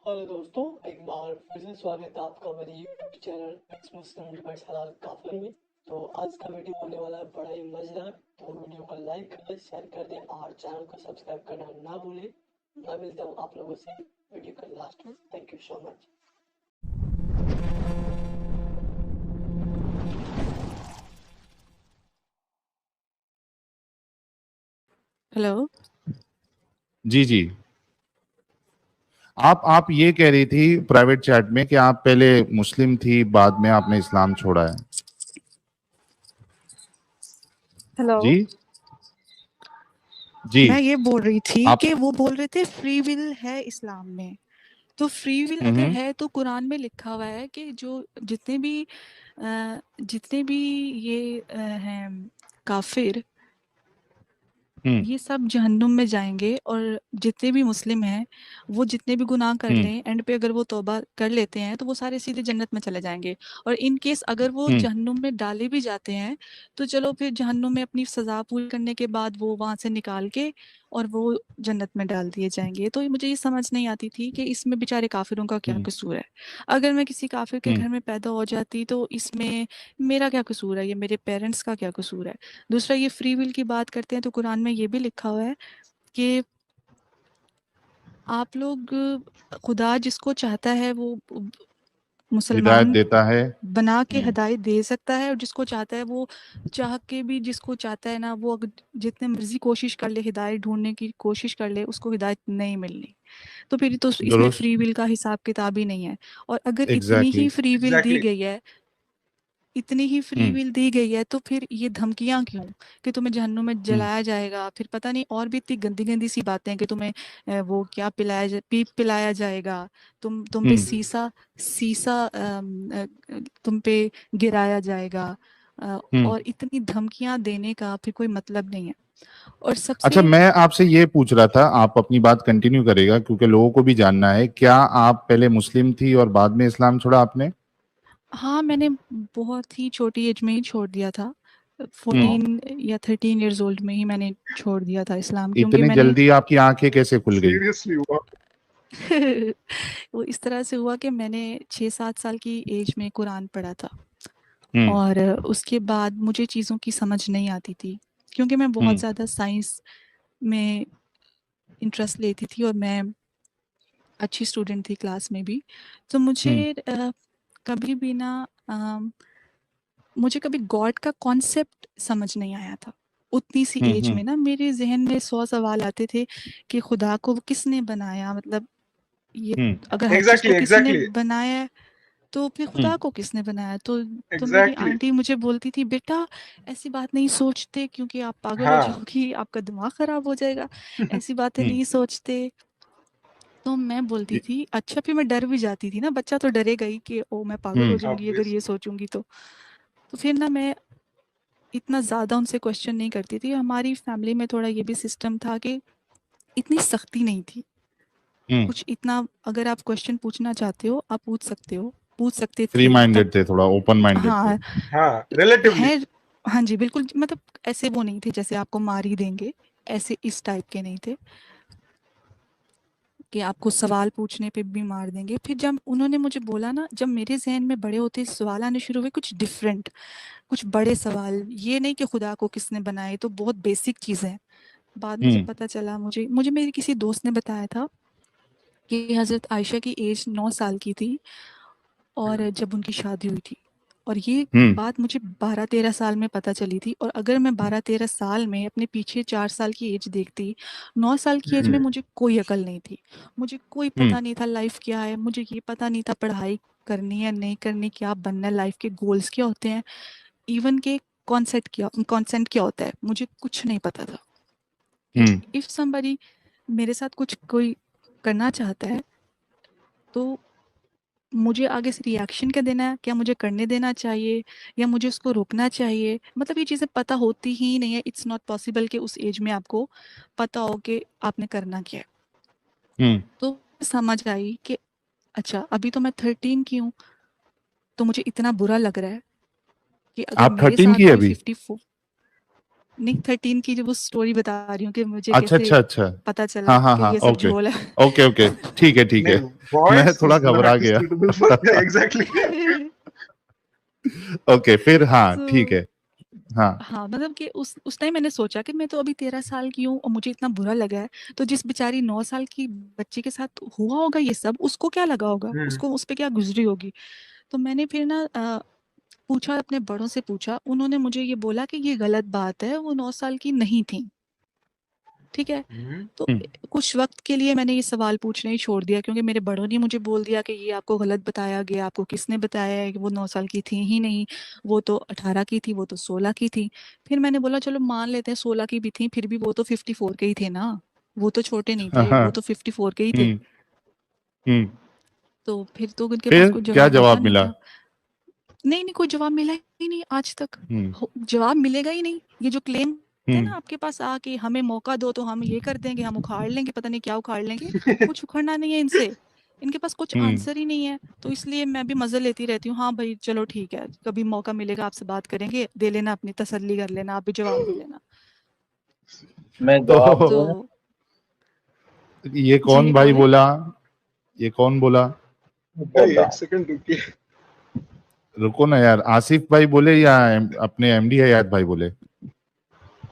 Hello दोस्तों, एक बार फिर से स्वागत है आपका मेरे यूट्यूब चैनल एक्स मुस्लिम डिबेट्स हलाल काफिर में। तो आज का वीडियो होने वाला है बड़ा ही मजेदार। तो वीडियो को लाइक कर दें, शेयर कर दें और चैनल को सब्सक्राइब करना ना भूलें। मैं मिलता हूँ आप लोगों से वीडियो के लास्ट में। Thank you so much. Hello. जी जी। आप ये कह रही थी प्राइवेट चैट में कि आप पहले मुस्लिम थी, बाद में आपने इस्लाम छोड़ा है। हेलो। जी जी। मैं ये बोल रही थी आप कि वो बोल रहे थे फ्री विल है इस्लाम में। तो फ्री विल अगर हम्म है तो कुरान में लिखा हुआ है कि जो जितने भी ये हैं काफिर, हम्म ये सब जहन्नुम में जाएंगे। और जितने भी मुस्लिम हैं वो जितने भी गुनाह कर हम्म लें, एंड पे अगर वो तौबा कर लेते हैं तो वो सारे सीधे जन्नत में चले जाएंगे। और इन केस अगर वो हम्म जहन्नुम में डाले भी जाते हैं तो चलो फिर जहन्नुम में अपनी सज़ा पूरी करने के बाद वो वहाँ से निकाल के और वो जन्नत में डाल दिए जाएंगे। तो मुझे ये समझ नहीं आती थी कि इसमें बेचारे काफिरों का क्या हम्म कसूर है। अगर मैं किसी काफिर के हम्म घर में पैदा हो जाती तो इसमें मेरा क्या कसूर है, ये मेरे पेरेंट्स का क्या कसूर है। दूसरा, ये फ्री विल की बात करते हैं तो कुरान में ये भी लिखा हुआ है कि आप लोग, खुदा जिसको चाहता है वो हिदायत मुसलमान देता है। बना के हिदायत दे सकता है, और जिसको चाहता है वो चाह के भी, जिसको चाहता है ना, वो अगर जितने मर्जी कोशिश कर ले, हिदायत ढूंढने की कोशिश कर ले, उसको हिदायत नहीं मिलनी। तो फिर तो इसमें दुरुस्त। फ्री विल का हिसाब किताब ही नहीं है। और अगर इतनी exactly he free will the exactly. गई है, इतनी ही फ्री हम्म विल दी गई है, तो फिर ये धमकियां क्यों कि तुम्हें जहन्नुम में हम्म जलाया जाएगा, फिर पता नहीं और भी इतनी गंदी गंदी सी बातें हैं कि तुम्हें वो क्या पीप पिलाया जाएगा, तुम पे हम्म सीसा सीसा तुम पे गिराया जाएगा। हम्म। और इतनी धमकियां देने का फिर कोई मतलब नहीं है। और अच्छा, सबसे, मैं आपसे ये पूछ रहा था, आप अपनी बात कंटिन्यू करेगा क्योंकि लोगों को भी जानना है, क्या आप पहले मुस्लिम थी और बाद में इस्लाम छोड़ा आपने? हाँ, मैंने बहुत ही छोटी एज में ही छोड़ दिया था। हम्म 14 या 13 years old में ही मैंने छोड़ दिया था इस्लाम, क्योंकि इतनी मैंने जल्दी आपकी आंखें कैसे खुल गई? सीरियसली हुआ। वो इस तरह से हुआ कि मैंने 6-7 साल की एज में कुरान पढ़ा था। हम्म और उसके बाद मुझे चीज़ों की समझ नहीं आती थी, क्योंकि मैं बहुत हम्म ज़्यादा साइंस में इंटरेस्ट लेती थी और मैं अच्छी स्टूडेंट थी क्लास में भी। तो हम्म कभी भी ना मुझे कभी गॉड का कॉन्सेप्ट समझ नहीं आया था। उतनी सी एज हम्म में ना मेरे जहन में 100 सवाल आते थे कि खुदा को किसने बनाया, मतलब ये हम्म अगर हर चीज़ एग्जैक्टली को किसी ने एग्जैक्टली बनाया है तो फिर खुदा हम्म को किसने बनाया। तो मेरी एग्जैक्टली। आंटी मुझे बोलती थी, बेटा ऐसी बात नहीं सोचते क्योंकि आप पागल हो हाँ। जाओगी, आपका दिमाग खराब हो जाएगा, ऐसी बातें हम्म। नहीं सोचते। तो मैं बोलती थी अच्छा, फिर मैं डर भी जाती थी ना, बच्चा तो डरेगा ही कि ओ मैं पागल हो हम्म जाऊंगी अगर ऑब्वियस। ये सोचूंगी तो फिर ना मैं इतना ज़्यादा उनसे क्वेश्चन नहीं करती थी। हमारी फैमिली में थोड़ा ये भी सिस्टम था कि इतनी सख्ती नहीं थी। हम्म कुछ इतना, अगर आप क्वेश्चन पूछना चाहते हो आप पूछ सकते फ्री थे तब। माइंडेड थे, थोड़ा ओपन माइंडेड थे। हाँ हाँ, रिलेटिवली। है। हाँ जी बिल्कुल, मतलब ऐसे वो नहीं थे जैसे आपको मार ही देंगे, ऐसे इस टाइप के नहीं थे कि आपको सवाल पूछने पे भी मार देंगे। फिर जब उन्होंने मुझे बोला ना, जब मेरे जहन में बड़े होते सवाल आने शुरू हुए, कुछ डिफरेंट, कुछ बड़े सवाल, ये नहीं कि खुदा को किसने बनाया, तो बहुत बेसिक चीज़ें हैं। बाद में जब हम्म पता चला, मुझे मुझे मेरी किसी दोस्त ने बताया था कि हज़रत आयशा की एज 9 साल की थी और जब उनकी शादी हुई थी। और ये हम्म बात मुझे 12-13 साल में पता चली थी। और अगर मैं 12-13 साल में अपने पीछे 4 साल की एज देखती, 9 साल की एज में हम्म मुझे कोई अकल नहीं थी, मुझे कोई हम्म पता नहीं था लाइफ क्या है, मुझे ये पता नहीं था पढ़ाई करनी है नहीं करनी, क्या बनना है, लाइफ के गोल्स क्या होते हैं, इवन के कॉन्सेंट क्या होता है, मुझे कुछ नहीं पता था कि हम्म इफ़ समबडी मेरे साथ कुछ कोई करना चाहता है तो मुझे आगे से रिएक्शन क्या देना है, क्या मुझे करने देना चाहिए या मुझे उसको रोकना चाहिए, मतलब ये चीज़ें पता होती ही नहीं है। इट्स नॉट पॉसिबल कि उस एज में आपको पता हो कि आपने करना क्या है। हम्म तो समझ आई कि अच्छा अभी तो मैं 13 की हूँ, तो मुझे इतना बुरा लग रहा है कि अगर आप मेरे 13 साथ की है कोई अभी? 54, नहीं 13 की जो वो स्टोरी बता रही हूँ कि मुझे अच्छा कैसे अच्छा अच्छा। पता चला हाँ हाँ कि हाँ, ये सब ओके झोल है। ओके ओके, ठीक है ठीक है। नहीं, मैं voice थोड़ा is घबरा not गया। suitable for exactly. ओके फिर, हाँ ठीक तो है। हाँ हाँ मतलब कि उस टाइम मैंने सोचा कि मैं तो अभी 13 साल की हूँ और मुझे इतना बुरा लगा है, तो जिस बेचारी 9 साल की बच्ची के साथ हुआ होगा ये सब, उसको क्या लगा होगा, उसको उस पे क्या गुजरी होगी। तो मैंने फिर ना पूछा, अपने बड़ों से पूछा, उन्होंने मुझे ये बोला कि ये गलत बात है, वो 9 साल की नहीं थी। ठीक है, तो हम्म, कुछ वक्त के लिए मैंने ये सवाल पूछना ही छोड़ दिया, क्योंकि मेरे बड़ों ने मुझे बोल दिया कि ये आपको गलत बताया गया, आपको किसने बताया है कि वो 9 साल की थी ही नहीं, वो तो 18 की थी, वो तो 16 की थी। फिर मैंने बोला चलो मान लेते हैं 16 की भी थी, फिर भी वो तो 54 के ही थे ना, वो तो छोटे नहीं हाँ थे, हाँ, वो तो 54 के ही थे। हम्म हम्म। तो फिर तो उनके पास फिर कोई क्या जवाब होता जवाब नहीं मिला? था। नहीं नहीं, कोई जवाब मिला ही नहीं आज तक। हम्म जवाब मिलेगा ही नहीं। ये जो क्लेम थे हम्म ना आपके पास आके, हमें मौका दो तो हम ये कर देंगे, हम उखाड़ लेंगे, पता नहीं क्या उखाड़ लेंगे, कुछ उखड़ना नहीं है इनसे। इनके पास कुछ हम्म। आंसर ही नहीं है, तो इसलिए मैं भी मजे लेती रहती हूँ। हाँ भाई चलो ठीक है, कभी मौका मिलेगा आपसे बात करेंगे, दे लेना अपनी तसल्ली कर लेना, आप भी जवाब दे लेना। मैं जवाब तो तो दूं? ये कौन जी भाई बोले। बोला? ये कौन बोला? भाई बोलता एक हूँ। सेकंड रुकिए। रुको ना यार, आसिफ भाई बोले या अपने एमडी हयात भाई बोले?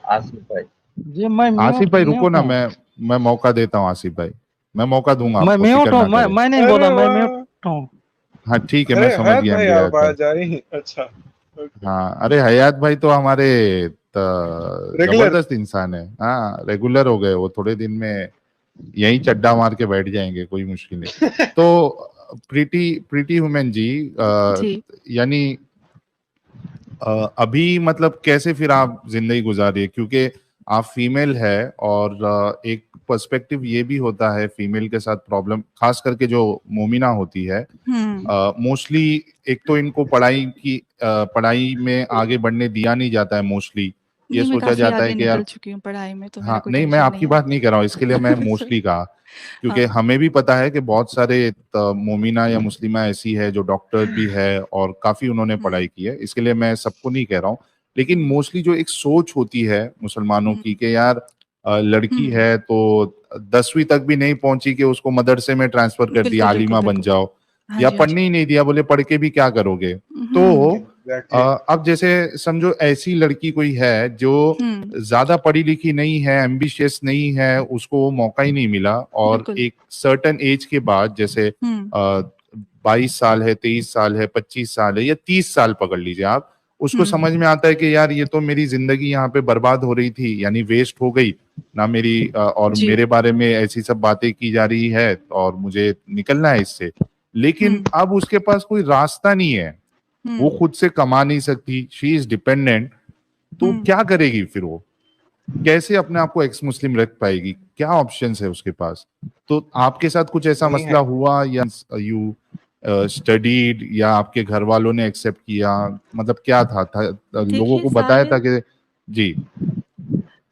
आसिफ भाई। जी मैं आसिफ म्यूट भाई रुको म्यूट ना, हूँ। मैं मौका देता हूँ आसिफ भाई, मैं मौका दूंगा मैं आपको, फिक्र म्यूट हूँ, ना करें। मैं नहीं अरे बोला, मैं म्यूट वाह, हूँ। हाँ ठीक है, मैं अरे समझ हयात गया भाई एमडी हयात भाई। आवाज आ रही है। अच्छा, ओके, हाँ अरे हयात भाई तो हमारे रेगुलर। जबरदस्त इंसान है, हाँ रेगुलर हो गए वो, थोड़े दिन में यहीं चड्डा मार के बैठ जाएंगे, कोई मुश्किल नहीं। तो प्रीति प्रीति वुमेन जी, जी यानी अभी मतलब कैसे फिर आप जिंदगी गुजार रही है, क्योंकि आप फीमेल है और एक पर्सपेक्टिव ये भी होता है फीमेल के साथ प्रॉब्लम, खास करके जो मोमिना होती है मोस्टली, एक तो इनको पढ़ाई में आगे बढ़ने दिया नहीं जाता है मोस्टली। ये नहीं, मैं सोचा काफी जाता है आगे कि यार, निकल चुकी हूँ पढ़ाई में, तो मेरा हाँ कोई नहीं मैं टेंशन नहीं आपकी है। बात नहीं कर रहा हूँ, इसके लिए मैं Sorry, मोस्टली कहा, क्योंकि हाँ हमें भी पता है कि बहुत सारे मोमिना या मुस्लिमा ऐसी है जो डॉक्टर भी है और काफी उन्होंने पढ़ाई की है, इसके लिए मैं सबको नहीं कह रहा हूँ। लेकिन मोस्टली जो एक सोच होती है मुसलमानों की कि यार लड़की है तो 10वीं तक भी नहीं पहुंची कि उसको मदरसे में ट्रांसफर कर दिया, बिल्कुल बिल्कुल आलिमा बन बिल्कुल। जाओ, हाँ या जी हाँ जी। पढ़ने ही नहीं दिया, बोले पढ़ के भी क्या करोगे। तो एग्जैक्टली। अब जैसे समझो ऐसी लड़की कोई है जो ज्यादा पढ़ी लिखी नहीं है, एम्बिशियस नहीं है, उसको वो मौका ही नहीं मिला, और बिल्कुल। एक सर्टेन एज के बाद जैसे 22 साल है, 23 साल है, 25 साल है, या 30 साल पकड़ लीजिए आप, उसको समझ में आता है कि यार ये तो मेरी जिंदगी यहाँ पे बर्बाद हो रही थी, यानी वेस्ट हो गई ना मेरी, और जी। मेरे बारे में ऐसी सब बातें की जा रही है और मुझे निकलना है इससे। लेकिन अब उसके पास कोई रास्ता नहीं है, वो खुद से कमा नहीं सकती, शी इज डिपेंडेंट। तो क्या करेगी फिर वो, कैसे अपने आप को एक्स मुस्लिम रख पाएगी, क्या ऑप्शंस है उसके पास? तो आपके साथ कुछ ऐसा नहीं मसला है। हुआ, या यू स्टडीड, या आपके घर वालों ने एक्सेप्ट किया, मतलब क्या था लोगों देखिए को बताया था साहिल, कि जी?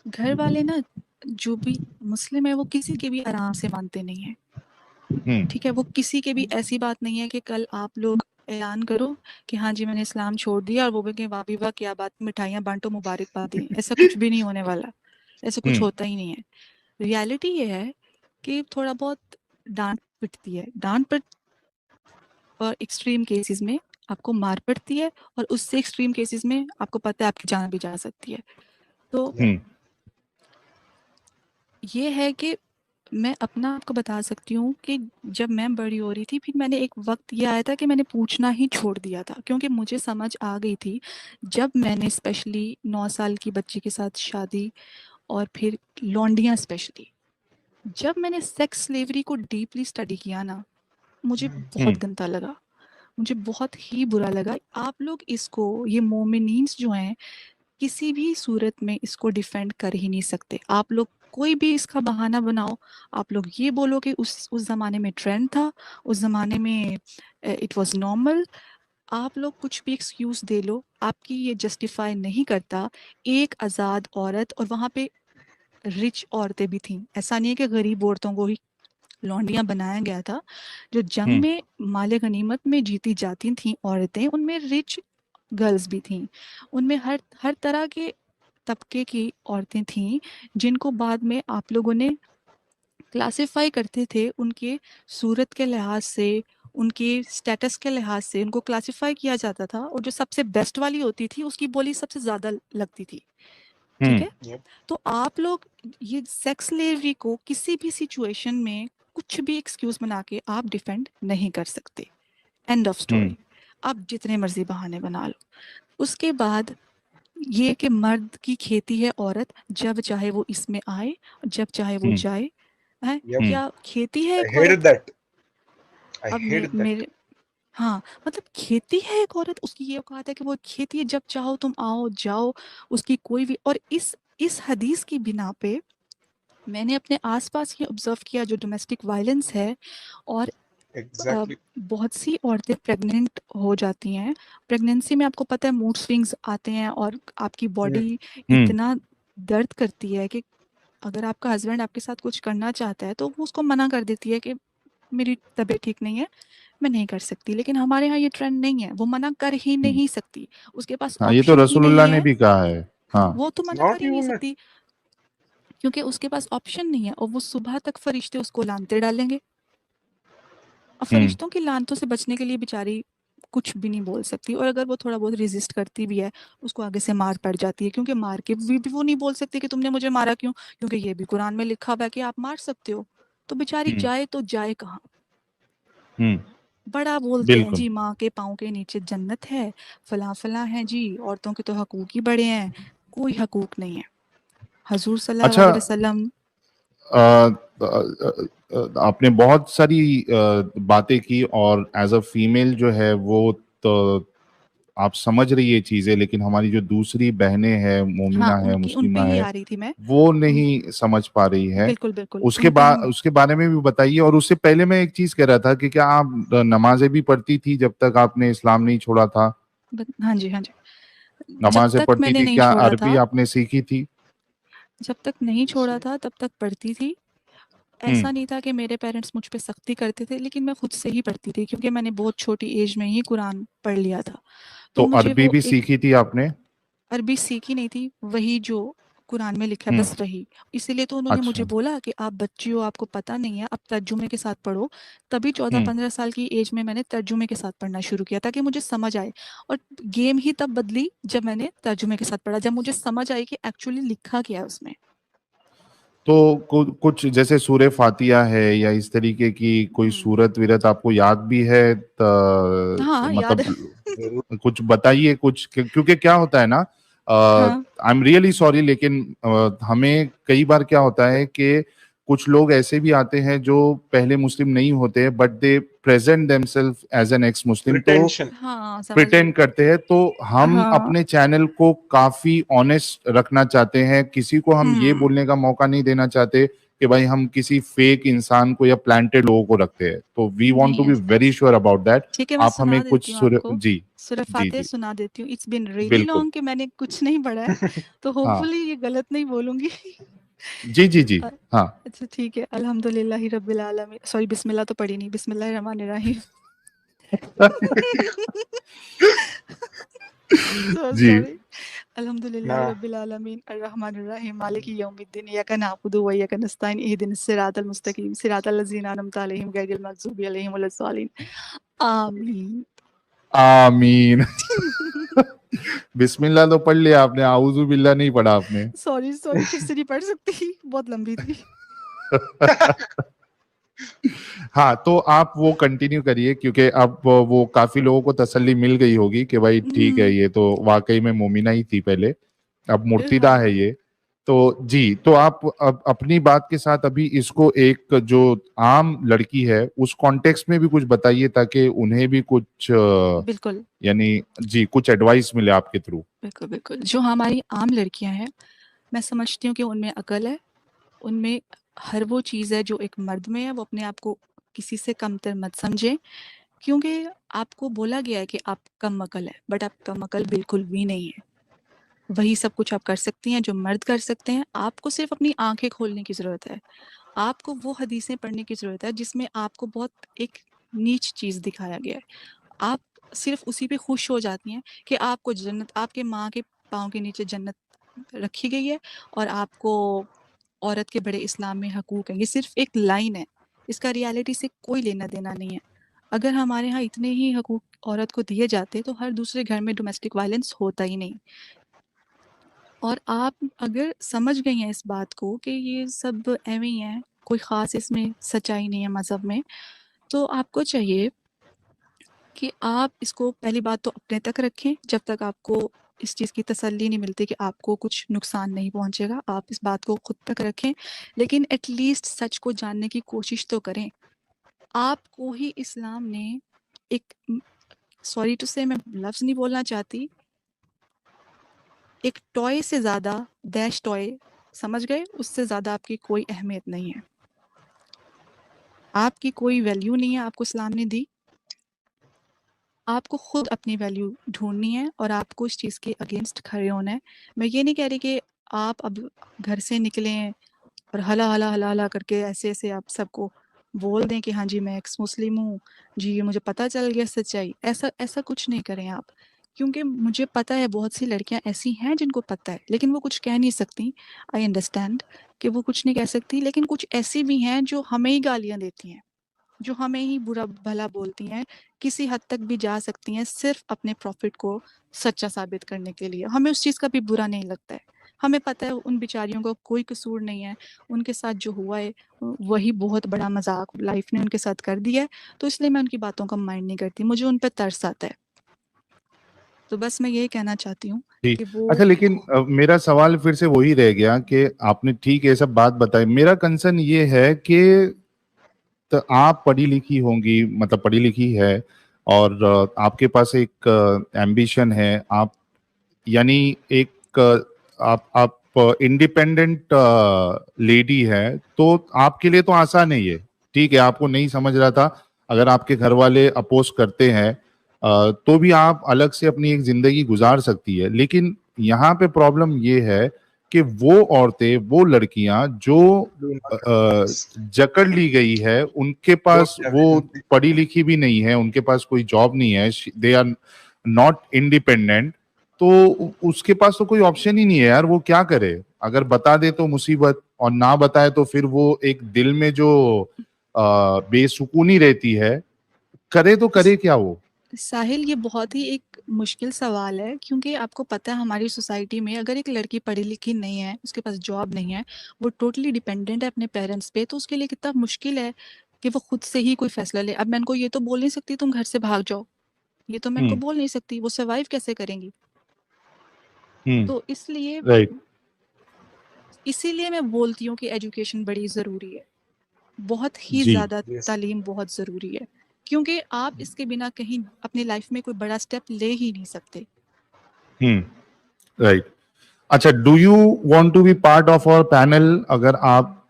घर वाले ना जो भी मुस्लिम है वो किसी के भी आराम से मानते नहीं है। ठीक है, वो किसी के भी ऐसी बात नहीं है कि कल आप लोग ऐलान करो कि हाँ जी मैंने इस्लाम छोड़ दिया, और वो भी वाह भी वाह क्या बात, मिठाइयाँ बांटो, मुबारकबाद दें, ऐसा कुछ भी नहीं होने वाला, ऐसा कुछ हम्म होता ही नहीं है। रियलिटी ये है कि थोड़ा बहुत डांट पिटती है, डांट पिट, और एक्सट्रीम केसेस में आपको मार पड़ती है, और उससे एक्सट्रीम केसेस में आपको पता है आपकी जान भी जा सकती है। तो हम्म ये है कि मैं अपना आपको बता सकती हूँ कि जब मैं बड़ी हो रही थी, फिर मैंने एक वक्त ये आया था कि मैंने पूछना ही छोड़ दिया था, क्योंकि मुझे समझ आ गई थी, जब मैंने स्पेशली 9 साल की बच्ची के साथ शादी, और फिर लौंडियाँ स्पेशली, जब मैंने सेक्स स्लेवरी को डीपली स्टडी किया ना, मुझे बहुत गंदा लगा, मुझे बहुत ही बुरा लगा। आप लोग इसको, ये मोमिनीन्स जो हैं, किसी भी सूरत में इसको डिफेंड कर ही नहीं सकते। आप लोग कोई भी इसका बहाना बनाओ, आप लोग ये बोलो कि उस ज़माने में ट्रेंड था, उस ज़माने में इट वाज नॉर्मल, आप लोग कुछ भी एक्सक्यूज़ दे लो, आपकी ये जस्टिफाई नहीं करता। एक आज़ाद औरत, और वहाँ पे रिच औरतें भी थीं, ऐसा नहीं है कि गरीब औरतों को ही लौंडियाँ बनाया गया था। जो जंग में माले गनीमत में जीती जाती थीं औरतें, उनमें रिच गर्ल्स भी थीं, उनमें हर हर तरह के तबके की औरतें थीं जिनको बाद में आप लोगों ने क्लासिफाई करते थे उनके सूरत के लिहाज से, उनके स्टेटस के लिहाज से उनको क्लासिफाई किया जाता था, और जो सबसे बेस्ट वाली होती थी उसकी बोली सबसे ज़्यादा लगती थी। ठीक है? Yep. तो आप लोग ये सेक्स स्लेवरी को किसी भी सिचुएशन में कुछ भी एक्सक्यूज बना के आप डिफेंड नहीं कर सकते। End of story. आप जितने मर्जी बहाने बना लो। उसके बाद ये कि मर्द की खेती है औरत, जब चाहे वो इसमें आए, जब चाहे वो जाए, है Yep. क्या खेती है I एक hated औरत? that. I अब hated that. मेरे हाँ, मतलब खेती है एक औरत, उसकी ये औकात है कि वो खेती है, जब चाहो तुम आओ जाओ, उसकी कोई भी। और इस हदीस की बिना पे मैंने अपने आसपास ये ऑब्जर्व किया जो डोमेस्टिक वायलेंस है, और Exactly. बहुत सी औरतें प्रेग्नेंट हो जाती हैं। प्रेगनेंसी में आपको पता है मूड स्विंग्स आते हैं और आपकी बॉडी इतना दर्द करती है कि अगर आपका हस्बैंड आपके साथ कुछ करना चाहता है तो वो उसको मना कर देती है कि मेरी तबीयत ठीक नहीं है, मैं नहीं कर सकती। लेकिन हमारे यहाँ ये ट्रेंड नहीं है, वो मना कर ही नहीं सकती, उसके पास हाँ, ये तो ऑप्शन ही रसूलुल्लाह नहीं ने है। भी कहा है। हाँ, वो तो मना Not कर ही नहीं even it. सकती क्योंकि उसके पास ऑप्शन नहीं है, और वो सुबह तक फरिश्ते उसको लानते डालेंगे, और फरिश्तों की लानतों से बचने के लिए बेचारी कुछ भी नहीं बोल सकती। और अगर वो थोड़ा बहुत रेजिस्ट करती भी है, उसको आगे से मार पड़ जाती है, क्योंकि मार के भी वो नहीं बोल सकती कि तुमने मुझे मारा क्यों, क्योंकि ये भी कुरान में लिखा हुआ है कि आप मार सकते हो। तो बेचारी जाए तो जाए कहाँ? बड़ा बोलते हैं बिल्कुल। जी माँ के पाँव के नीचे जन्नत है, फला फला है जी, औरतों के तो हकूक ही बड़े हैं। कोई हकूक नहीं है। हजूर सल्लल्लाहु अच्छा, अलैहि वसल्लम आपने बहुत सारी बातें की, और एज अ फीमेल जो है वो तो आप समझ रही है चीजें, लेकिन हमारी जो दूसरी बहनें हैं, मोमिना हाँ, है, उन पे मुस्लिमा ही है, आ रही थी मैं। वो नहीं समझ पा रही है। बिल्कुल बिल्कुल, उसके उन पे बाद ही। उसके बारे में भी बताइए। और उससे पहले मैं एक चीज कह रहा था कि क्या आप नमाजें भी पढ़ती थी जब तक आपने इस्लाम नहीं छोड़ा था? हाँ जी, हाँ जी। जब नमाजें तक पढ़ती मैंने थी, नहीं क्या छोड़ा अरबी था, आपने सीखी थी? जब तक नहीं छोड़ा था तब तक पढ़ती थी। ऐसा हम्म। नहीं था कि मेरे पेरेंट्स मुझ पे सख्ती करते थे, लेकिन मैं खुद से ही पढ़ती थी क्योंकि मैंने बहुत छोटी एज में ही कुरान पढ़ लिया था। तो तो मुझे अरबी वो भी एक सीखी थी आपने? अरबी सीखी नहीं थी, वही जो कुरान में लिखा है हम्म। बस वही। इसीलिए तो उन्होंने मुझे अच्छा। बोला कि आप बच्ची हो, आपको पता नहीं है, आप तर्जुमे के साथ पढ़ो। तभी 14-15 साल की एज में मैंने तर्जुमे के साथ पढ़ना शुरू किया ताकि मुझे समझ आए। और गेम ही तब बदली जब मैंने तर्जुमे के साथ पढ़ा, जब मुझे समझ आई कि एक्चुअली लिखा क्या है उसमें। तो कुछ जैसे सूरे फातिहा है या इस तरीके की कोई सूरत वीरत आपको याद भी है? हाँ, याद है। मतलब कुछ बताइए कुछ, क्योंकि क्या होता है ना, हाँ, आई एम रियली सॉरी, लेकिन हमें कई बार क्या होता है कि कुछ लोग ऐसे भी आते हैं जो पहले मुस्लिम नहीं होते, but they present themselves as an ex Muslim, तो Pretension. हाँ, समझ गई। प्रिटेंड करते हैं। तो हम हाँ, अपने चैनल को काफी ऑनेस्ट रखना चाहते हैं, किसी को हम ये हम्म, बोलने का मौका नहीं देना चाहते कि भाई हम किसी फेक इंसान को या प्लांटेड लोगों को रखते हैं। तो वी वांट नहीं टू बी ऐसा। Very sure about that. ठीक है, मैं आप हमें सुना कुछ देती हूँ आपको। जी सूरह जी फातिहा जी सुना देती हूँ। इट्स बीन रियली बिल्कुल। लॉन्ग कि मैंने कुछ नहीं पढ़ा है, तो हाँ होपफुली ये गलत नहीं बोलूंगी। जी जी जी। अ, हाँ। अच्छा ठीक है। अल्हम्दुलिल्लाहि रब्बिल आलमीन, सॉरी बिस्मिल्लाह तो पढ़ी नहीं, बिस्मिल्लाहिर रहमानिर रहीम। सो जी। सॉरी। अल्हम्दुलिल्लाहि Nah. रब्बिल आलमीन अर्रहमानिर रहीम मालिकी यौमिद्दीन इय्याका नअबुदु व इय्याका नस्तईन इहदिनस सिरातल मुस्तकीम सिरातल लज़ीना अनअमता अलैहिम गैरिल मग़ज़ूबि अलैहिम वलद्दालिन। आमीन। आमीन। बिस्मिल्लाह तो पढ़ लिया आपने, आऊज़ु बिल्लाह नहीं पढ़ा आपने। सॉरी सॉरी, फिर से नहीं पढ़ सकती, बहुत लंबी थी। हाँ, तो आप वो कंटिन्यू करिए, क्योंकि अब वो काफी लोगों को तसल्ली मिल गई होगी कि भाई ठीक है, ये तो वाकई में मोमिना ही थी पहले, अब मुर्तिदा हाँ, है ये। तो जी, तो आप अब अपनी बात के साथ अभी इसको एक जो आम लड़की है उस कॉन्टेक्स्ट में भी कुछ बताइए, ताकि उन्हें भी कुछ बिल्कुल यानी जी कुछ एडवाइस मिले आपके थ्रू। बिल्कुल बिल्कुल। जो हमारी आम लड़कियां हैं, मैं समझती हूँ कि उनमें अकल है, उनमें हर वो चीज़ है जो एक मर्द में है। वो अपने आप को किसी से कमतर मत समझें, क्योंकि आपको बोला गया है कि आप कम अकल है, बट आप कम अकल बिल्कुल भी नहीं है। वही सब कुछ आप कर सकती हैं जो मर्द कर सकते हैं। आपको सिर्फ अपनी आंखें खोलने की ज़रूरत है। आपको वो हदीसें पढ़ने की ज़रूरत है जिसमें आपको बहुत एक नीच चीज़ दिखाया गया है। आप सिर्फ उसी पे खुश हो जाती हैं कि आपको जन्नत, आपके माँ के पाँव के नीचे जन्नत रखी गई है और आपको औरत के बड़े इस्लाम में हकूक हैं। ये सिर्फ एक लाइन है, इसका रियलिटी से कोई लेना देना नहीं है। अगर हमारे यहाँ इतने ही हकूक औरत को दिए जाते तो हर दूसरे घर में डोमेस्टिक वायलेंस होता ही नहीं। और आप अगर समझ गई हैं इस बात को कि ये सब एवं ही है, कोई ख़ास इसमें सच्चाई नहीं है मज़हब में, तो आपको चाहिए कि आप इसको पहली बात तो अपने तक रखें। जब तक आपको इस चीज़ की तसल्ली नहीं मिलती कि आपको कुछ नुकसान नहीं पहुंचेगा, आप इस बात को खुद तक रखें, लेकिन एटलीस्ट सच को जानने की कोशिश तो करें। आपको ही इस्लाम ने एक, सॉरी टू से मैं लफ्ज़ नहीं बोलना चाहती, एक टॉय से ज़्यादा, डैश टॉय समझ गए, उससे ज़्यादा आपकी कोई अहमियत नहीं है, आपकी कोई वैल्यू नहीं है, आपको इस्लाम ने दी। आपको खुद अपनी वैल्यू ढूंढनी है और आपको इस चीज़ के अगेंस्ट खड़े होना है। मैं ये नहीं कह रही कि आप अब घर से निकलें और हला हला हला हला करके ऐसे ऐसे आप सबको बोल दें कि हाँ जी मैं एक्स मुस्लिम हूँ जी, ये मुझे पता चल गया सच्चाई। ऐसा ऐसा कुछ नहीं करें आप, क्योंकि मुझे पता है बहुत सी लड़कियां ऐसी हैं जिनको पता है लेकिन वो कुछ कह नहीं सकती। आई अंडरस्टैंड कि वो कुछ नहीं कह सकती, लेकिन कुछ ऐसी भी हैं जो हमें ही गालियां देती हैं, जो हमें ही बुरा भला बोलती हैं, किसी हद तक भी जा सकती हैं सिर्फ अपने प्रॉफिट को सच्चा साबित करने के लिए। हमें उस चीज़ का भी बुरा नहीं लगता है, हमें पता है उन बेचारियों का कोई कसूर नहीं है, उनके साथ जो हुआ है वही बहुत बड़ा मजाक लाइफ ने उनके साथ कर दिया है, तो इसलिए मैं उनकी बातों का माइंड नहीं करती, मुझे उन पर तरस आता है। तो बस मैं यही कहना चाहती हूँ कि वो अच्छा, लेकिन मेरा सवाल फिर से वही रह गया कि आपने ठीक है सब बात बताई, मेरा कंसर्न ये है कि तो आप पढ़ी लिखी होंगी, मतलब पढ़ी लिखी है और आपके पास एक एम्बिशन है, आप यानी एक आप इंडिपेंडेंट लेडी है, तो आपके लिए तो आसान है ये, ठीक है, आपको नहीं समझ रहा था, अगर आपके घर वाले अपोज करते हैं तो भी आप अलग से अपनी एक जिंदगी गुजार सकती है। लेकिन यहाँ पे प्रॉब्लम ये है कि वो औरतें, वो लड़कियां जो जकड़ ली गई है, उनके पास वो पढ़ी लिखी भी नहीं है, उनके पास कोई जॉब नहीं है, दे आर नॉट इंडिपेंडेंट, तो उसके पास तो कोई ऑप्शन ही नहीं है यार, वो क्या करे? अगर बता दे तो मुसीबत, और ना बताए तो फिर वो एक दिल में जो बेसुकूनी रहती है, करे तो करे क्या वो? साहिल, ये बहुत ही एक मुश्किल सवाल है, क्योंकि आपको पता है हमारी सोसाइटी में अगर एक लड़की पढ़ी लिखी नहीं है, उसके पास जॉब नहीं है, वो टोटली डिपेंडेंट है अपने पेरेंट्स पे, तो उसके लिए कितना मुश्किल है कि वो खुद से ही कोई फैसला ले। अब मैं उनको ये तो बोल नहीं सकती तुम घर से भाग जाओ, ये तो मैं उनको बोल नहीं सकती, वो सर्वाइव कैसे करेंगी? तो इसलिए राइट, इसीलिए मैं बोलती हूँ कि एजुकेशन बड़ी ज़रूरी है, बहुत ही जी, ज़्यादा तालीम बहुत ज़रूरी है, क्योंकि आप इसके बिना कहीं अपनी लाइफ में कोई बड़ा स्टेप ले ही नहीं सकते। राइट। अच्छा, do you want to be part of our panel? अगर आप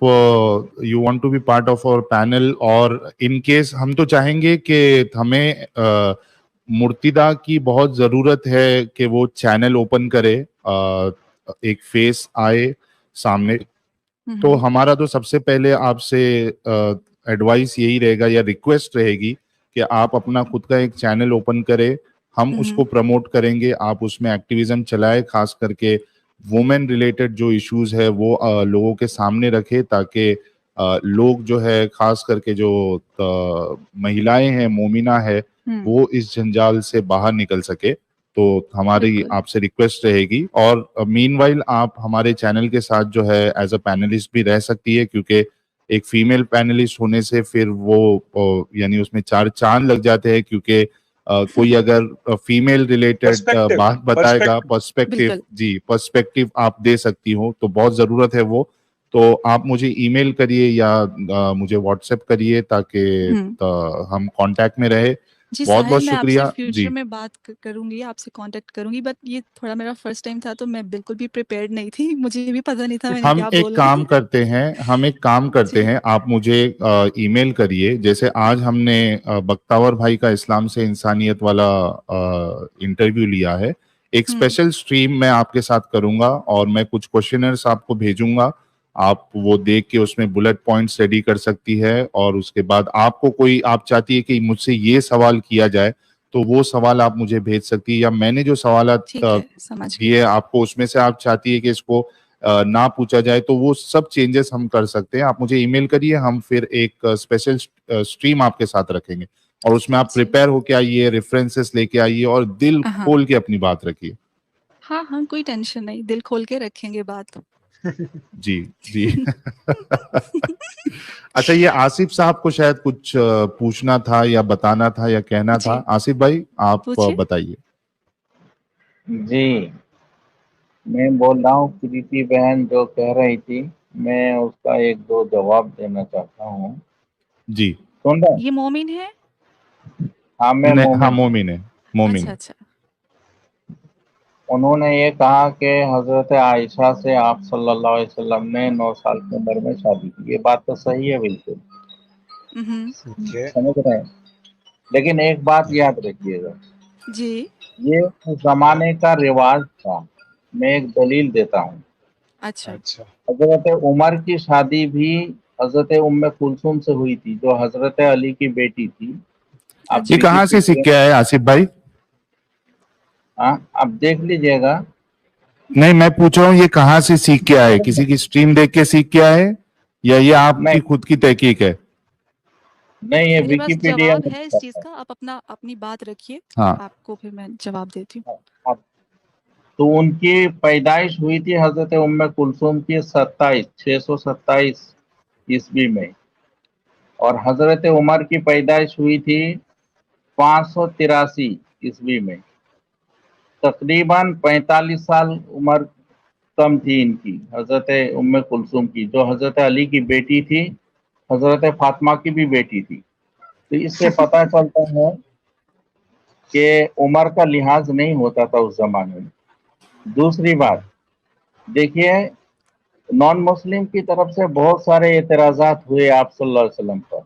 you want to be part of our panel, और इन केस हम तो चाहेंगे कि हमें मुर्तिदा की बहुत जरूरत है कि वो चैनल ओपन करे, एक फेस आए सामने, तो हमारा तो सबसे पहले आपसे एडवाइस यही रहेगा या रिक्वेस्ट रहेगी कि आप अपना खुद का एक चैनल ओपन करें, हम उसको प्रमोट करेंगे, आप उसमें एक्टिविज्म चलाए, खास करके वुमेन रिलेटेड जो इश्यूज है वो लोगों के सामने रखे, ताकि लोग जो है, खास करके जो महिलाएं हैं, मोमिना है, वो इस जंजाल से बाहर निकल सके। तो हमारी आपसे रिक्वेस्ट रहेगी, और मीनवाइल आप हमारे चैनल के साथ जो है एज अ पैनलिस्ट भी रह सकती है, क्योंकि एक फीमेल पैनलिस्ट होने से फिर वो यानी उसमें 4 चांद लग जाते हैं, क्योंकि कोई अगर फीमेल रिलेटेड बात बताएगा, पर्सपेक्टिव, जी, पर्सपेक्टिव आप दे सकती हो, तो बहुत जरूरत है वो। तो आप मुझे ईमेल करिए या मुझे व्हाट्सएप करिए, ताकि हम कांटेक्ट में रहे। जी बहुत बहुत साहिल, मैं शुक्रिया आपसे जी। फ्यूचर में बात करूंगी, आपसे कांटेक्ट करूंगी, बट ये थोड़ा मेरा फर्स्ट टाइम था तो मैं बिल्कुल भी प्रिपेयर्ड नहीं थी, मुझे भी पता नहीं था मैंने हम क्या एक बोलना काम है। करते हैं, आप मुझे ईमेल करिए, जैसे आज हमने बख्तावर भाई का इस्लाम से इंसानियत वाला इंटरव्यू लिया है, एक स्पेशल स्ट्रीम मैं आपके साथ करूंगा, और मैं कुछ क्वेश्चनर्स आपको भेजूंगा, आप वो देख के उसमें बुलेट पॉइंट्स रेडी कर सकती है, और उसके बाद आपको कोई, आप चाहती है कि मुझसे ये सवाल किया जाए, तो वो सवाल आप मुझे भेज सकती है, या मैंने जो सवाल ठीक है, समझ गई। दिए आपको उसमें से आप चाहती है कि इसको ना पूछा जाए, तो वो सब चेंजेस हम कर सकते हैं। आप मुझे ईमेल करिए, हम फिर एक स्पेशल स्ट्रीम आपके साथ रखेंगे और उसमें आप जी। प्रिपेयर होके आइए, रेफरेंसेस लेके आइए और दिल हाँ। खोल के अपनी बात रखिए। हाँ, हाँ, कोई टेंशन नहीं, दिल खोल के रखेंगे बात। जी जी। अच्छा, ये आसिफ साहब को शायद कुछ पूछना था या बताना था या कहना जी। था। आसिफ भाई आप पूछिए। बताइए। जी, मैं बोल रहा हूँ प्रीति बहन जो कह रही थी, मैं उसका एक दो जवाब देना चाहता हूँ। जी। सुन रहे हैं? ये मोमिन है? हाँ, मैं हाँ, मोमिन हूँ। मोमिन है, मोमिन अच्छा, है। अच्छा। उन्होंने ये कहा कि हजरत आयशा से आप सल्लल्लाहु अलैहि वसल्लम ने 9 साल की उम्र में शादी की। ये बात तो सही है बिल्कुल, हम्म। समझ रहे हैं। लेकिन एक बात याद रखिएगा, जी। ये उस जमाने का रिवाज था। मैं एक दलील देता हूँ। अच्छा। हजरत उमर की शादी भी हजरत उम्मे कुलसुम से हुई थी, जो हजरत अली की बेटी थी। आप ये अच्छा। कहाँ से सीख के आए आसिफ भाई? हाँ, आप देख लीजिएगा। नहीं, मैं पूछ रहा हूँ ये कहाँ से सीख के आए? किसी की स्ट्रीम देख के सीख के आए या ये आपकी नहीं खुद की तहकीक है? नहीं, ये मेरे पास विकिपीडिया जवाब में है इस लिखा चीज था। का, आप अपनी बात रखिए, हाँ। आपको फिर मैं जवाब देती हूँ। आप- तो उनकी पैदाइश हुई थी हजरत उम्मे कुलसुम की 627 ईस्वी में, और हजरत उमर की पैदाइश हुई थी 583 ईस्वी में। तकरीबन 45 साल उम्र कम थी इनकी, हजरत उम्मे कुलसुम की, जो हजरत अली की बेटी थी, हजरत फातिमा की भी बेटी थी। तो इससे पता चलता है कि उम्र का लिहाज नहीं होता था उस जमाने में। दूसरी बात देखिए, नॉन मुस्लिम की तरफ से बहुत सारे एतराजात हुए आप सल्लल्लाहु अलैहि वसल्लम पर,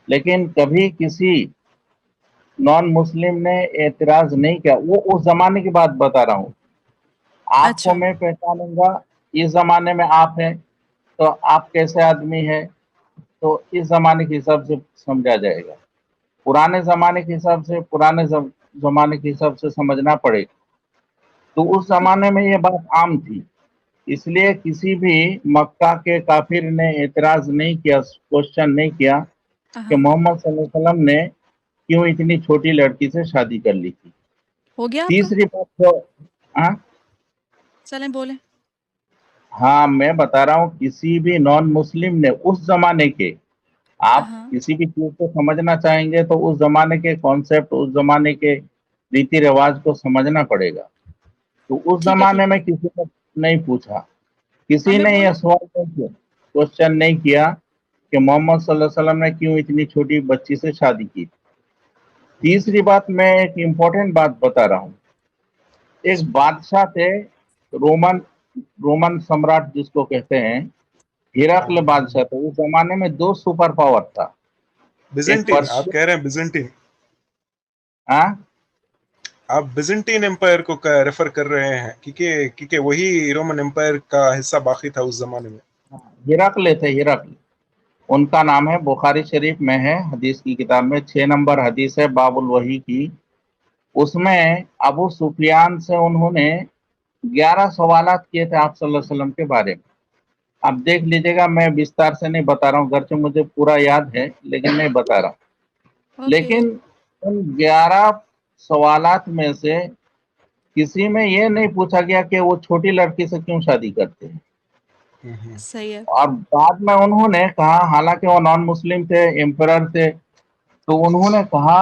लेकिन कभी किसी नॉन मुस्लिम ने एतराज नहीं किया। वो उस जमाने की बात बता रहा हूँ। आपको अच्छा। मैं पहचानूंगा, इस जमाने में आप हैं तो आप कैसे आदमी हैं, तो इस जमाने के हिसाब से समझा जाएगा। पुराने जमाने के हिसाब से, जमाने के हिसाब से समझना पड़ेगा। तो उस जमाने में ये बात आम थी, इसलिए किसी भी मक्का के काफिर ने एतराज नहीं किया, क्वेश्चन नहीं किया कि हाँ। मोहम्मद सल्लल्लाहु अलैहि वसल्लम ने क्यों इतनी छोटी लड़की से शादी कर ली थी। हो गया आपका? तीसरी बात तो, हाँ चलें बोले। हाँ, मैं बता रहा हूँ, किसी भी नॉन मुस्लिम ने उस जमाने के, आप हाँ। किसी भी चीज को समझना चाहेंगे तो उस जमाने के कॉन्सेप्ट, उस जमाने के रीति रिवाज को समझना पड़ेगा। तो उस ठीक जमाने है। में किसी ने नहीं पूछा, अब किसी मैं ने यह बोलूं? सवाल नहीं किया, क्वेश्चन नहीं किया कि मोहम्मद सल्लल्लाहु अलैहि वसल्लम ने क्यों इतनी छोटी बच्ची से शादी की। तीसरी बात, मैं एक इम्पोर्टेंट बात बता रहा हूँ। एक बादशाह थे, रोमन रोमन सम्राट जिसको कहते हैं, हिरकल बादशाह थे। उस जमाने में दो सुपर पावर था, एक बिजेंटीन, आप पर्शिया। कह रहे हैं बिजेंटीन? हाँ, आप बिजेंटीन एम्पायर को रेफर कर रहे हैं, क्योंकि वही रोमन एम्पायर का हिस्सा बाकी था उस जमाने में। हिरकल थे, हिरकल उनका नाम है। बुखारी शरीफ में है, हदीस की किताब में 6 नंबर हदीस है, बाबुल वही की। उसमें अबू सुफियान से उन्होंने 11 सवालात किए थे आप सल्लल्लाहु अलैहि वसल्लम के बारे में। आप देख लीजिएगा, मैं विस्तार से नहीं बता रहा हूँ, घर से मुझे पूरा याद है लेकिन नहीं बता रहा हूँ। ओके। लेकिन उन 11 सवालात में से किसी में ये नहीं पूछा गया कि वो छोटी लड़की से क्यों शादी करते हैं। सही है। और बाद में उन्होंने कहा, हालांकि वो नॉन मुस्लिम थे, एम्परर थे, तो उन्होंने कहा,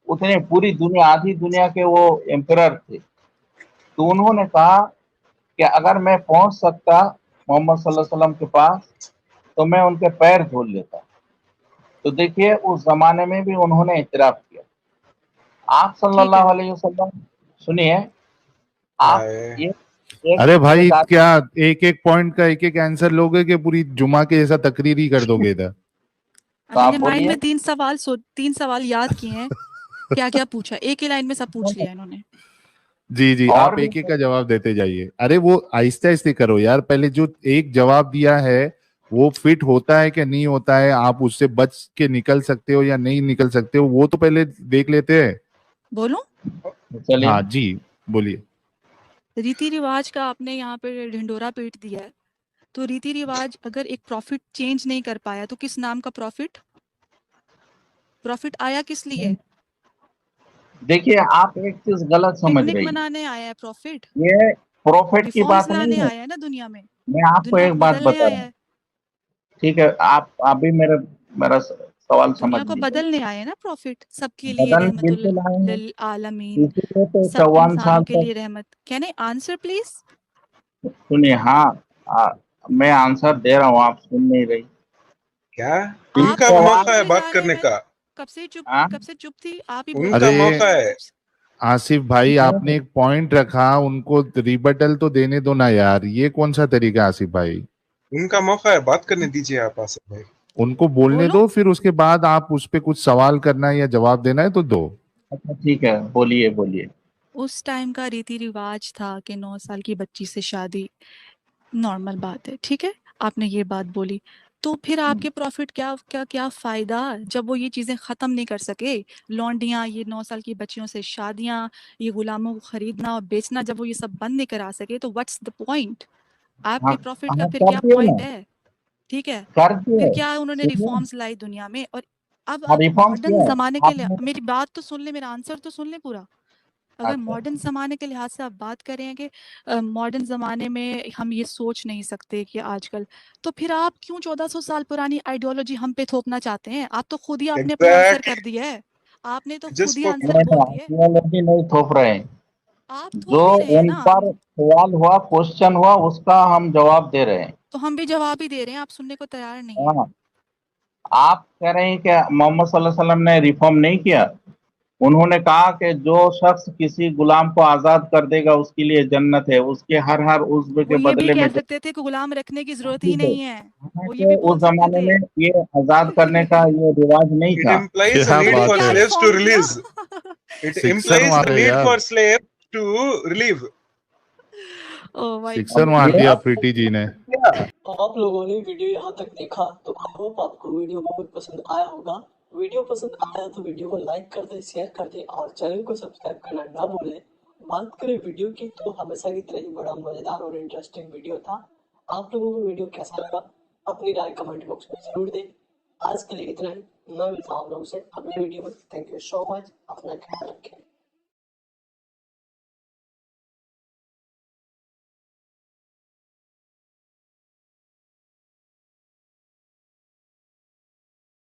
उतने पूरी दुनिया, आधी दुनिया के वो एम्परर थे, तो उन्होंने कहा कि अगर मैं पहुंच सकता मोहम्मद सल्लल्लाहु अलैहि वसल्लम के पास तो मैं उनके पैर धुल लेता। तो देखिए, उस जमाने में भी उन्होंने इतराफ किया। आप ठीक है। सल्लल्लाहु अलैहि वसल्लम, सुनिए, आप आए, ये एक अरे भाई, एक आदमी, क्या एक एक पॉइंट का एक एक आंसर लोगे कि पूरी जुमा के जैसा तकरीर ही कर दोगे इधर? तो आप मैंने माइंड बोलिए। में 3 सवाल याद किए हैं। क्या क्या पूछा, एक ही लाइन में सब पूछ लिया इन्होंने। जी जी, और आप भी एक एक का जवाब देते जाइए। अरे वो आहिस्ते आहिस्ते करो यार, पहले जो एक जवाब दिया है वो फिट होता है कि नहीं होता है, आप उससे बच के निकल सकते हो या नहीं निकल सकते हो, वो तो पहले देख लेते हैं। बोलूं? चलिए। हाँ जी, बोलिए। रीति रिवाज का आपने यहाँ पे ढिंडोरा पीट दिया है, तो रीति रिवाज अगर एक प्रॉफिट चेंज नहीं कर पाया तो किस नाम का प्रॉफिट? प्रॉफिट आया किस लिए? देखिए, आप एक चीज गलत समझ पिकनिक रही, मनाने आया है प्रॉफिट? ये प्रॉफिट की रिफॉर्म्स बात नहीं लाने है। आया है ना दुनिया में, मैं आपको दुनिया एक को बात बदलने बता रहा आया हूँ, है, ठीक है? आप अभी मेरा सवाल समझ दुनिया को लीजिए। बदलने आया है ना प्रॉफिट, सबके लिए बदल रहमतुल बिल्कुल आए हैं, लिल आलमीन, इसीलिए तो सब 54 इंसानों साल के लिए तक। रहमत। Can I answer please? सुनिए, हाँ, मैं आंसर दे रहा हूँ, आप सुन नहीं रही। क्या? आप उनका ही बोल मौका है बोले बात जा रहे करने हैं, का। हाँ, कब से चुप थी, आप ही बोल उनका अरे बोल मौका रहे हैं है। कब से। आसिफ भाई, आपने मैं एक पॉइंट रखा, उनको रिबटल तो देने दो ना यार, ये कौन सा तरीका है आसिफ भाई? उनका मौका है, बात करने दीजिए आप आसिफ भाई। उनको बोलने बोलो। दो, फिर उसके बाद आप उस पे कुछ सवाल करना है या जवाब देना है तो दो। अच्छा, ठीक है, बोलिए बोलिए। उस टाइम का रीति रिवाज था कि 9 साल की बच्ची से शादी नॉर्मल बात है, ठीक है, आपने ये बात बोली, तो फिर आपके प्रॉफिट क्या क्या क्या फायदा जब वो ये चीजें खत्म नहीं कर सके? लौंडियां, ये 9 साल की बच्चियों से शादियां, ये गुलामों को खरीदना और बेचना, जब वो ये सब बंद नहीं करा सके तो व्हाट्स द पॉइंट? हाँ, आपके प्रॉफिट का हाँ, फिर कर क्या दिए ना, पॉइंट है? ठीक है, कर फिर दिए। क्या उन्होंने सुनिए, रिफॉर्म्स लाई दुनिया में? और अब हाँ, आप रिफॉर्म्स मॉडर्न किया है जमाने के लिए, आपने। मेरी बात तो सुन ले, मेरा आंसर तो सुन ले पूरा। अगर अच्छा, मॉडर्न ज़माने के लिहाज से आप बात करें कि मॉडर्न ज़माने में हम ये सोच नहीं सकते कि आजकल, तो फिर आप क्यों 1400 साल पुरानी आइडियोलॉजी हम पे थोपना चाहते हैं? आप तो खुद ही आपने अपना आंसर एग्जैक्ट कर दिया है, आपने तो खुद जस्ट ही फॉर आंसर नहीं बोल ना, दिए, आइडियोलॉजी नहीं थोप रहे हैं। आप जो थोप ही रहे हैं उन ना। पर सवाल हुआ, क्वेश्चन हुआ, उसका हम जवाब दे रहे हैं। तो हम भी जवाब ही दे रहे हैं, आप सुनने को तैयार नहीं है। हाँ, आप कह रहे हैं कि मोहम्मद सल्लल्लाहु अलैहि वसल्लम ने रिफॉर्म नहीं किया। उन्होंने कहा कि जो शख्स किसी गुलाम को आजाद कर देगा उसके लिए जन्नत है, उसके हर उज्व वो के ये भी बदले कह में सकते थे कि गुलाम रखने की जरूरत ही जन्नत है। नहीं है, वो ये हालांकि भी बोल उस सकते जमाने थे। में ये आजाद करने का ये रिवाज नहीं इट था। इम्प्लाइज अ क्या नीड फिर बात फॉर क्या है, स्लेव्स टू रिफॉर्म किया? Release. It sixer implies a मारे नीड यार, for slave to relieve. Oh my sixer अब मार ये दिया गॉड। प्रीति जी ने। क्या? आप लोगों ने वीडियो यहाँ तक देखा तो आई होप आपको वीडियो बहुत पसंद आया होगा। वीडियो पसंद आया तो वीडियो को लाइक कर दे, शेयर कर दे और चैनल को सब्सक्राइब करना ना भूलें। बात करें वीडियो की तो हमेशा की तरह ही बड़ा मजेदार और इंटरेस्टिंग वीडियो था। आप लोगों को वीडियो कैसा लगा अपनी राय कमेंट बॉक्स में जरूर दें। आज के लिए इतना ही, मैं मिलता हूँ आप लोगों से अगले वीडियो में। थैंक यू सो मच, अपना ख्याल रखें।